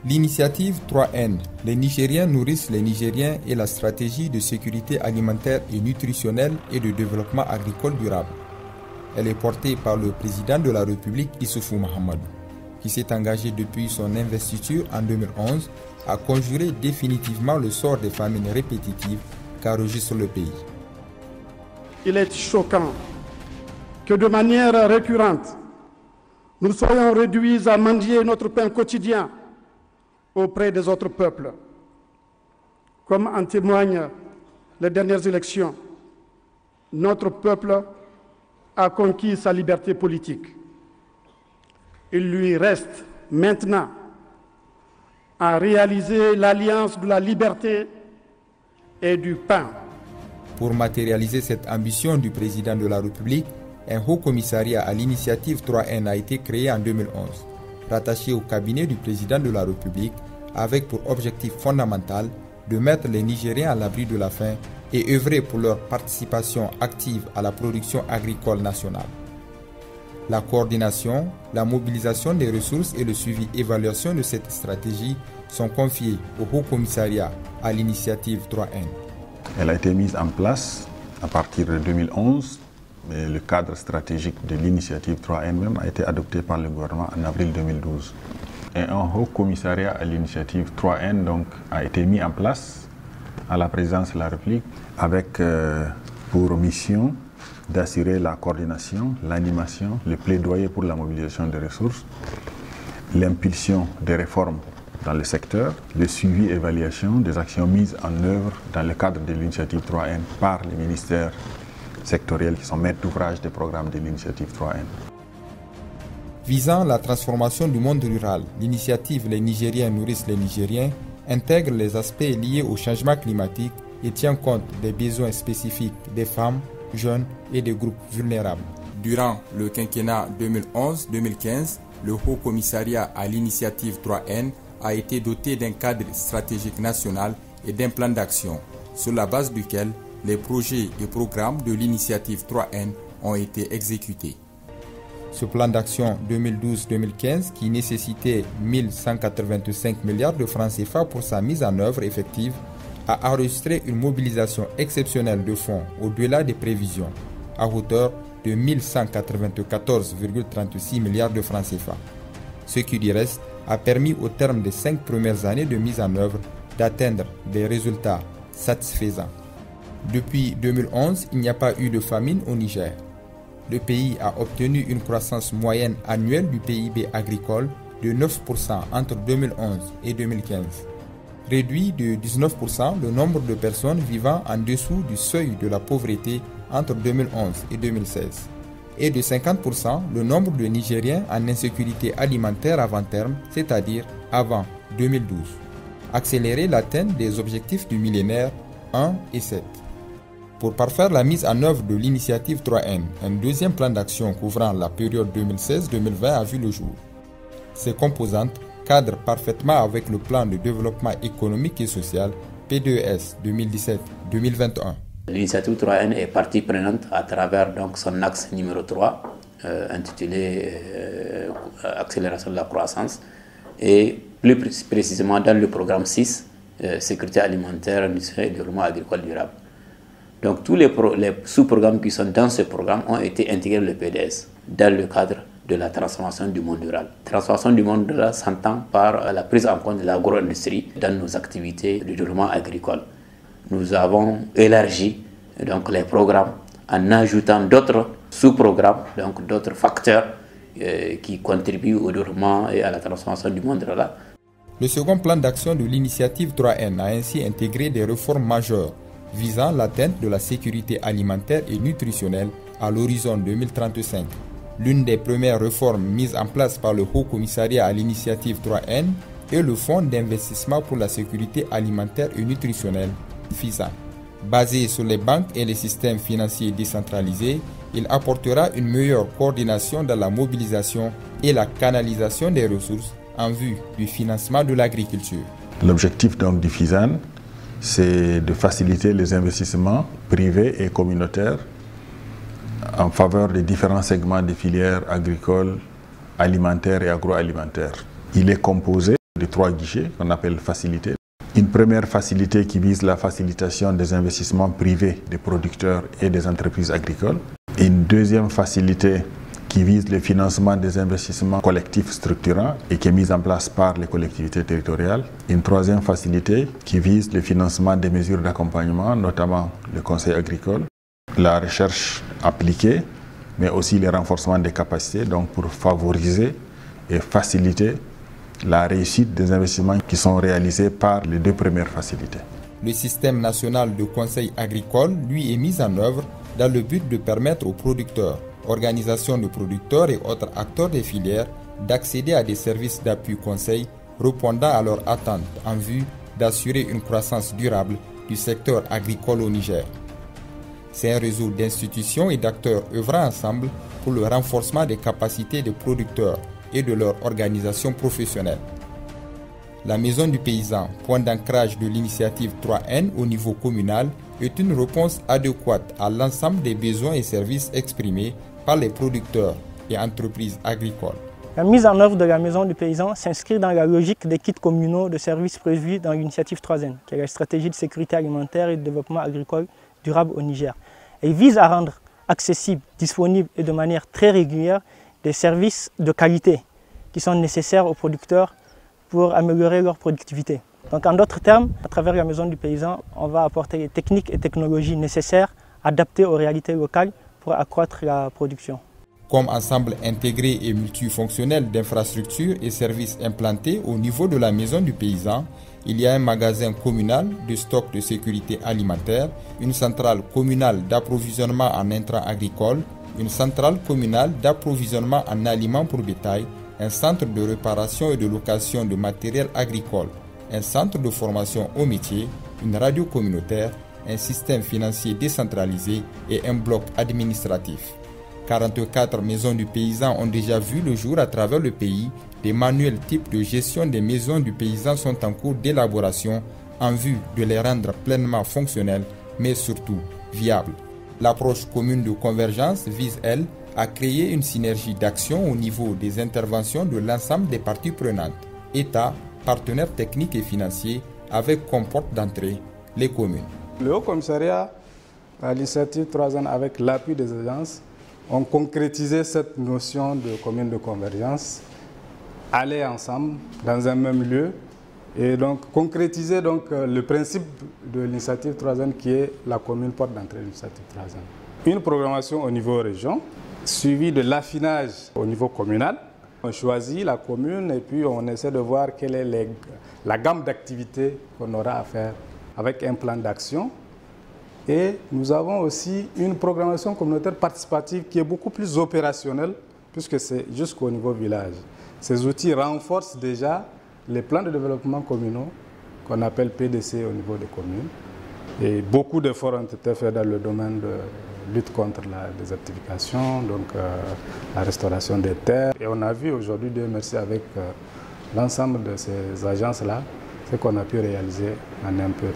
L'initiative 3N, les Nigériens nourrissent les Nigériens et la stratégie de sécurité alimentaire et nutritionnelle et de développement agricole durable. Elle est portée par le président de la République Issoufou Mahamadou, qui s'est engagé depuis son investiture en 2011 à conjurer définitivement le sort des famines répétitives qu'enregistre le pays. Il est choquant que de manière récurrente, nous soyons réduits à mendier notre pain quotidien auprès des autres peuples. Comme en témoignent les dernières élections, notre peuple a conquis sa liberté politique. Il lui reste maintenant à réaliser l'alliance de la liberté et du pain. Pour matérialiser cette ambition du président de la République, un haut commissariat à l'initiative 3N a été créé en 2011, rattaché au cabinet du président de la République, avec pour objectif fondamental de mettre les Nigériens à l'abri de la faim et œuvrer pour leur participation active à la production agricole nationale. La coordination, la mobilisation des ressources et le suivi-évaluation de cette stratégie sont confiés au Haut Commissariat à l'initiative 3N. Elle a été mise en place à partir de 2011, mais le cadre stratégique de l'initiative 3N même a été adopté par le gouvernement en avril 2012. Et un Haut Commissariat à l'initiative 3N donc, a été mis en place à la présidence de la République avec pour mission d'assurer la coordination, l'animation, le plaidoyer pour la mobilisation des ressources, l'impulsion des réformes dans le secteur, le suivi et évaluation des actions mises en œuvre dans le cadre de l'initiative 3N par les ministères sectoriels qui sont maîtres d'ouvrage des programmes de l'initiative 3N. Visant la transformation du monde rural, l'initiative Les Nigériens nourrissent les Nigériens intègre les aspects liés au changement climatique et tient compte des besoins spécifiques des femmes, jeunes et des groupes vulnérables. Durant le quinquennat 2011-2015, le Haut Commissariat à l'initiative 3N a été doté d'un cadre stratégique national et d'un plan d'action, sur la base duquel les projets et programmes de l'initiative 3N ont été exécutés. Ce plan d'action 2012-2015, qui nécessitait 1185 milliards de francs CFA pour sa mise en œuvre effective, a enregistré une mobilisation exceptionnelle de fonds au-delà des prévisions, à hauteur de 1194,36 milliards de francs CFA. Ce qui du reste a permis au terme des 5 premières années de mise en œuvre d'atteindre des résultats satisfaisants. Depuis 2011, il n'y a pas eu de famine au Niger. Le pays a obtenu une croissance moyenne annuelle du PIB agricole de 9% entre 2011 et 2015. Réduit de 19% le nombre de personnes vivant en dessous du seuil de la pauvreté entre 2011 et 2016. Et de 50% le nombre de Nigériens en insécurité alimentaire avant terme, c'est-à-dire avant 2012. Accélérer l'atteinte des objectifs du millénaire 1 et 7. Pour parfaire la mise en œuvre de l'initiative 3N, un deuxième plan d'action couvrant la période 2016-2020 a vu le jour. Ces composantes cadrent parfaitement avec le plan de développement économique et social PDES 2017-2021. L'initiative 3N est partie prenante à travers donc, son axe numéro 3, intitulé Accélération de la croissance, et plus précisément dans le programme 6, Sécurité alimentaire, nutritionnelle et développement agricole durable. Donc tous les sous-programmes qui sont dans ce programme ont été intégrés dans le PDS, dans le cadre de la transformation du monde rural. Transformation du monde rural s'entend par la prise en compte de l'agro-industrie dans nos activités de développement agricole. Nous avons élargi donc, les programmes en ajoutant d'autres sous-programmes, donc d'autres facteurs qui contribuent au développement et à la transformation du monde rural. Le second plan d'action de l'initiative 3N a ainsi intégré des réformes majeures visant l'atteinte de la sécurité alimentaire et nutritionnelle à l'horizon 2035. L'une des premières réformes mises en place par le Haut Commissariat à l'initiative 3N est le Fonds d'investissement pour la sécurité alimentaire et nutritionnelle, FISA. Basé sur les banques et les systèmes financiers décentralisés, il apportera une meilleure coordination dans la mobilisation et la canalisation des ressources en vue du financement de l'agriculture. L'objectif donc du FISAN, c'est de faciliter les investissements privés et communautaires en faveur des différents segments des filières agricoles, alimentaires et agroalimentaires. Il est composé de 3 guichets qu'on appelle facilités. Une première facilité qui vise la facilitation des investissements privés des producteurs et des entreprises agricoles. Une deuxième facilité qui vise le financement des investissements collectifs structurants et qui est mise en place par les collectivités territoriales. Une troisième facilité qui vise le financement des mesures d'accompagnement, notamment le conseil agricole, la recherche appliquée, mais aussi le renforcement des capacités, donc pour favoriser et faciliter la réussite des investissements qui sont réalisés par les 2 premières facilités. Le système national de conseil agricole, lui, est mis en œuvre dans le but de permettre aux producteurs, organisations de producteurs et autres acteurs des filières d'accéder à des services d'appui conseil répondant à leurs attentes en vue d'assurer une croissance durable du secteur agricole au Niger. C'est un réseau d'institutions et d'acteurs œuvrant ensemble pour le renforcement des capacités des producteurs et de leur organisation professionnelle. La Maison du Paysan, point d'ancrage de l'initiative 3N au niveau communal, est une réponse adéquate à l'ensemble des besoins et services exprimés par les producteurs et entreprises agricoles. La mise en œuvre de la Maison du Paysan s'inscrit dans la logique des kits communaux de services prévus dans l'initiative 3N, qui est la stratégie de sécurité alimentaire et de développement agricole durable au Niger. Elle vise à rendre accessibles, disponibles et de manière très régulière des services de qualité qui sont nécessaires aux producteurs pour améliorer leur productivité. Donc en d'autres termes, à travers la Maison du Paysan, on va apporter les techniques et technologies nécessaires adaptées aux réalités locales pour accroître la production. Comme ensemble intégré et multifonctionnel d'infrastructures et services implantés au niveau de la Maison du Paysan, il y a un magasin communal de stock de sécurité alimentaire, une centrale communale d'approvisionnement en intrants agricoles, une centrale communale d'approvisionnement en aliments pour bétail, un centre de réparation et de location de matériel agricole, un centre de formation au métier, une radio communautaire, un système financier décentralisé et un bloc administratif. 44 maisons du paysan ont déjà vu le jour à travers le pays. Des manuels types de gestion des maisons du paysan sont en cours d'élaboration en vue de les rendre pleinement fonctionnels, mais surtout viables. L'approche commune de convergence vise, elle, à créer une synergie d'action au niveau des interventions de l'ensemble des parties prenantes, État, partenaires techniques et financiers, avec comme porte d'entrée les communes. Le Haut Commissariat à l'initiative 3N avec l'appui des agences ont concrétisé cette notion de commune de convergence, aller ensemble dans un même lieu et donc concrétiser donc, le principe de l'initiative 3N qui est la commune porte d'entrée de l'initiative 3N. Une programmation au niveau région, suivie de l'affinage au niveau communal. On choisit la commune et puis on essaie de voir quelle est la gamme d'activités qu'on aura à faire avec un plan d'action. Et nous avons aussi une programmation communautaire participative qui est beaucoup plus opérationnelle puisque c'est jusqu'au niveau village. Ces outils renforcent déjà les plans de développement communaux qu'on appelle PDC au niveau des communes. Et beaucoup d'efforts ont été faits dans le domaine de lutte contre la désertification, donc la restauration des terres. Et on a vu aujourd'hui, Dieu merci, avec l'ensemble de ces agences-là, ce qu'on a pu réaliser en un peu.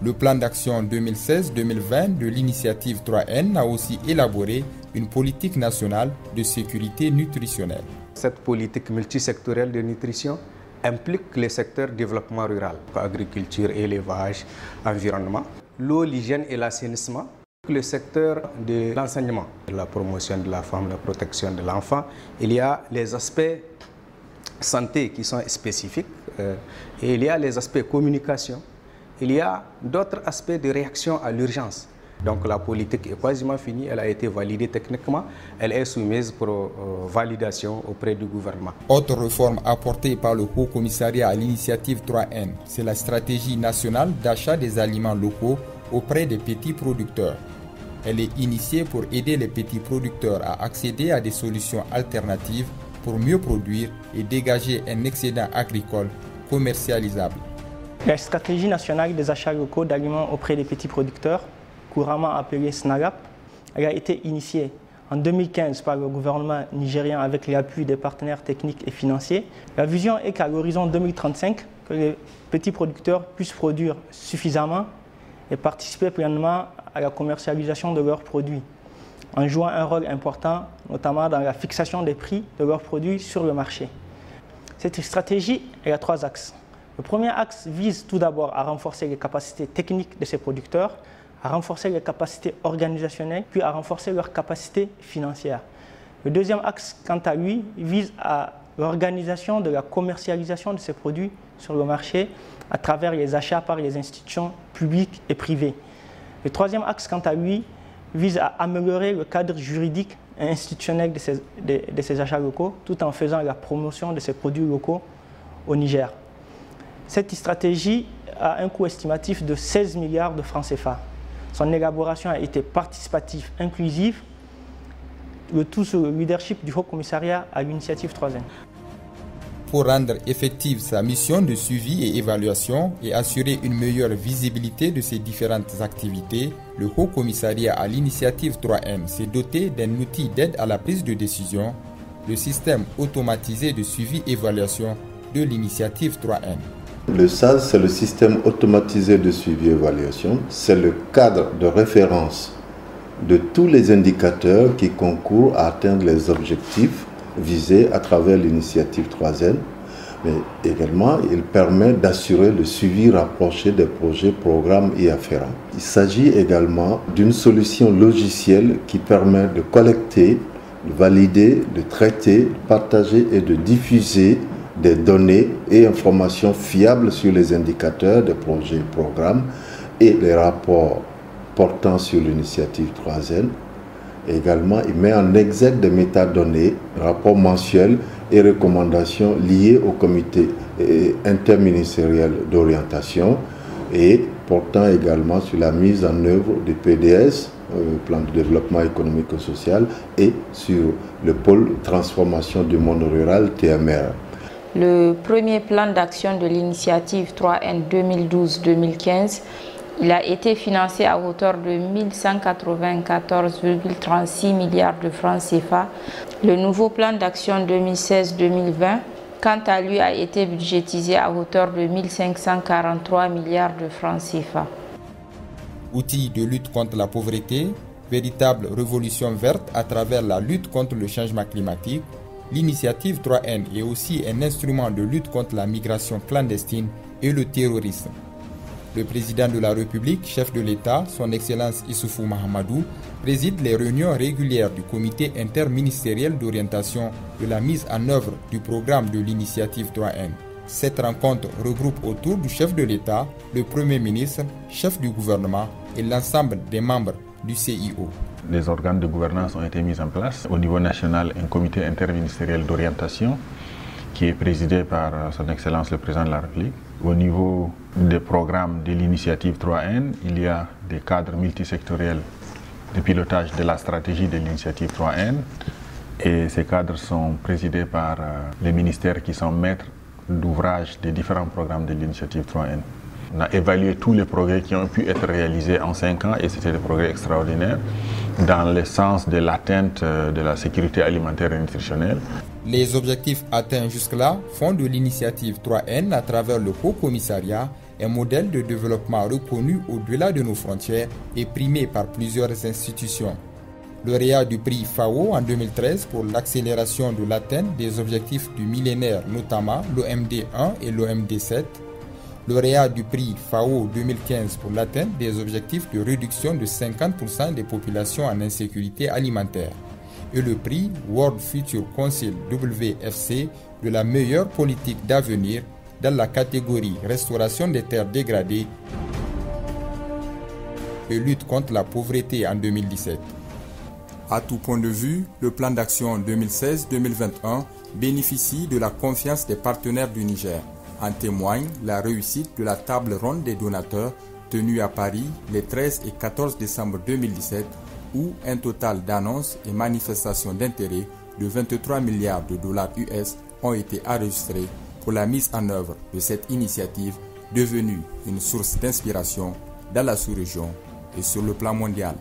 Le plan d'action 2016-2020 de l'initiative 3N a aussi élaboré une politique nationale de sécurité nutritionnelle. Cette politique multisectorielle de nutrition implique les secteurs développement rural, agriculture, élevage, environnement, l'eau, l'hygiène et l'assainissement, le secteur de l'enseignement, la promotion de la femme, la protection de l'enfant. Il y a les aspects santé qui sont spécifiques et il y a les aspects communication. Il y a d'autres aspects de réaction à l'urgence. Donc la politique est quasiment finie, elle a été validée techniquement, elle est soumise pour validation auprès du gouvernement. Autre réforme apportée par le Haut Commissariat à l'initiative 3N, c'est la stratégie nationale d'achat des aliments locaux auprès des petits producteurs. Elle est initiée pour aider les petits producteurs à accéder à des solutions alternatives pour mieux produire et dégager un excédent agricole commercialisable. La stratégie nationale des achats locaux d'aliments auprès des petits producteurs, couramment appelée SNAGAP, elle a été initiée en 2015 par le gouvernement nigérien avec l'appui des partenaires techniques et financiers. La vision est qu'à l'horizon 2035, que les petits producteurs puissent produire suffisamment et participer pleinement à la commercialisation de leurs produits, en jouant un rôle important, notamment dans la fixation des prix de leurs produits sur le marché. Cette stratégie a 3 axes. Le premier axe vise tout d'abord à renforcer les capacités techniques de ces producteurs, à renforcer les capacités organisationnelles, puis à renforcer leurs capacités financières. Le deuxième axe, quant à lui, vise à l'organisation de la commercialisation de ces produits sur le marché à travers les achats par les institutions publiques et privées. Le troisième axe, quant à lui, vise à améliorer le cadre juridique et institutionnel de ces achats locaux, tout en faisant la promotion de ces produits locaux au Niger. Cette stratégie a un coût estimatif de 16 milliards de francs CFA. Son élaboration a été participative, inclusive, le tout sous le leadership du Haut Commissariat à l'initiative 3N. Pour rendre effective sa mission de suivi et évaluation et assurer une meilleure visibilité de ces différentes activités, le Haut Commissariat à l'initiative 3N s'est doté d'un outil d'aide à la prise de décision, le système automatisé de suivi-évaluation de l'initiative 3N. Le SAS, c'est le système automatisé de suivi-évaluation. C'est le cadre de référence de tous les indicateurs qui concourent à atteindre les objectifs visés à travers l'initiative 3N. Mais également, il permet d'assurer le suivi rapproché des projets, programmes et afférents. Il s'agit également d'une solution logicielle qui permet de collecter, de valider, de traiter, de partager et de diffuser des données et informations fiables sur les indicateurs des projets et programmes et les rapports portant sur l'initiative 3N. Également, il met en exergue des métadonnées, rapports mensuels et recommandations liées au comité interministériel d'orientation et portant également sur la mise en œuvre du PDS, plan de développement économique et social, et sur le pôle transformation du monde rural, TMR. Le premier plan d'action de l'initiative 3N 2012-2015, il a été financé à hauteur de 1194,36 milliards de francs CFA. Le nouveau plan d'action 2016-2020, quant à lui, a été budgétisé à hauteur de 1543 milliards de francs CFA. Outil de lutte contre la pauvreté, véritable révolution verte à travers la lutte contre le changement climatique, l'initiative 3N est aussi un instrument de lutte contre la migration clandestine et le terrorisme. Le président de la République, chef de l'État, son Excellence Issoufou Mahamadou, préside les réunions régulières du comité interministériel d'orientation de la mise en œuvre du programme de l'initiative 3N. Cette rencontre regroupe autour du chef de l'État, le Premier ministre, chef du gouvernement et l'ensemble des membres du CIO. Les organes de gouvernance ont été mis en place. Au niveau national, un comité interministériel d'orientation qui est présidé par son Excellence le Président de la République. Au niveau des programmes de l'initiative 3N, il y a des cadres multisectoriels de pilotage de la stratégie de l'initiative 3N et ces cadres sont présidés par les ministères qui sont maîtres d'ouvrage des différents programmes de l'initiative 3N. On a évalué tous les progrès qui ont pu être réalisés en 5 ans et c'était des progrès extraordinaires dans le sens de l'atteinte de la sécurité alimentaire et nutritionnelle. Les objectifs atteints jusque-là font de l'initiative 3N à travers le Haut Commissariat un modèle de développement reconnu au-delà de nos frontières et primé par plusieurs institutions. Lauréat du prix FAO en 2013 pour l'accélération de l'atteinte des objectifs du millénaire, notamment l'OMD 1 et l'OMD 7. Lauréat du prix FAO 2015 pour l'atteinte des objectifs de réduction de 50% des populations en insécurité alimentaire. Et le prix World Future Council WFC de la meilleure politique d'avenir dans la catégorie restauration des terres dégradées et lutte contre la pauvreté en 2017. À tout point de vue, le plan d'action 2016-2021 bénéficie de la confiance des partenaires du Niger. En témoigne la réussite de la table ronde des donateurs tenue à Paris les 13 et 14 décembre 2017 où un total d'annonces et manifestations d'intérêt de 23 milliards de dollars US ont été enregistrés pour la mise en œuvre de cette initiative devenue une source d'inspiration dans la sous-région et sur le plan mondial.